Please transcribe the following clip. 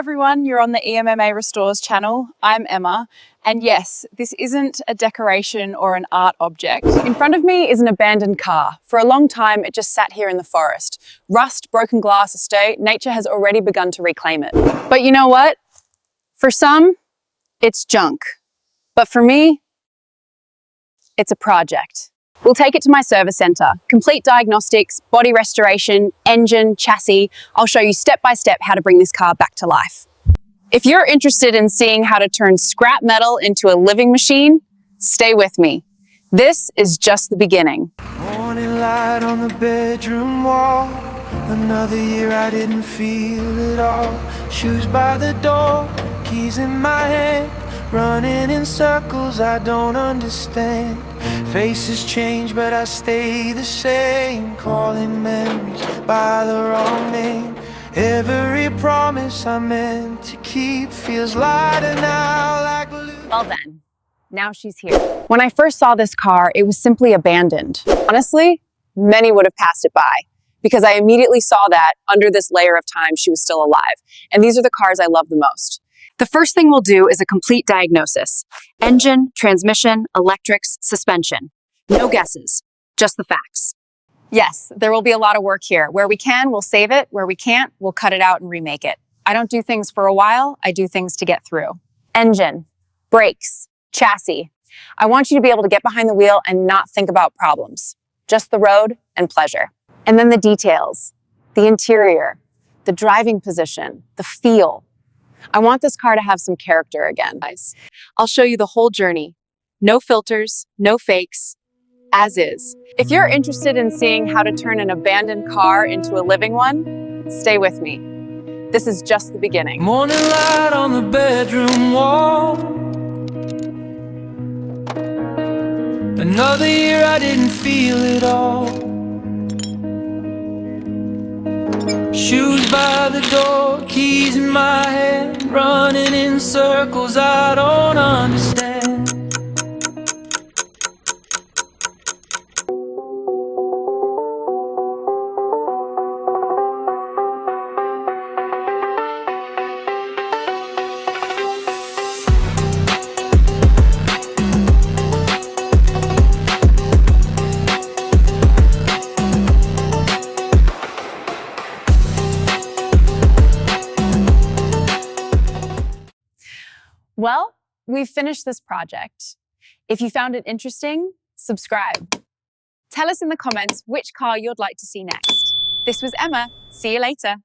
everyone, you're on the EMMA Restores channel. I'm Emma, and yes, this isn't a decoration or an art object. In front of me is an abandoned car. For a long time, it just sat here in the forest. Rust, broken glass, estate, nature has already begun to reclaim it. But you know what? For some, it's junk. But for me, it's a project. We'll take it to my service centre. Complete diagnostics, body restoration, engine, chassis. I'll show you step by step how to bring this car back to life. If you're interested in seeing how to turn scrap metal into a living machine, stay with me. This is just the beginning. Morning light on the bedroom wall. Another year I didn't feel it all. Shoes by the door, keys in my hand. Running in circles I don't understand. Faces change but I stay the same. Calling memories by the wrong name. Every promise I meant to keep feels lighter now like blue. Well then, now she's here. When I first saw this car, it was simply abandoned. Honestly, many would have passed it by because I immediately saw that under this layer of time she was still alive. And these are the cars I love the most. The first thing we'll do is a complete diagnosis. Engine, transmission, electrics, suspension. No guesses, just the facts. Yes, there will be a lot of work here. Where we can, we'll save it. Where we can't, we'll cut it out and remake it. I don't do things for a while, I do things to get through. Engine, brakes, chassis. I want you to be able to get behind the wheel and not think about problems. Just the road and pleasure. And then the details, the interior, the driving position, the feel. I want this car to have some character again. I'll show you the whole journey. No filters, no fakes, as is. If you're interested in seeing how to turn an abandoned car into a living one, stay with me. This is just the beginning. Morning light on the bedroom wall. Another year I didn't feel it all. Shoes by the door, keys in my hand. Running in circles I don't understand. Well, we've finished this project. If you found it interesting, subscribe. Tell us in the comments which car you'd like to see next. This was Emma. See you later.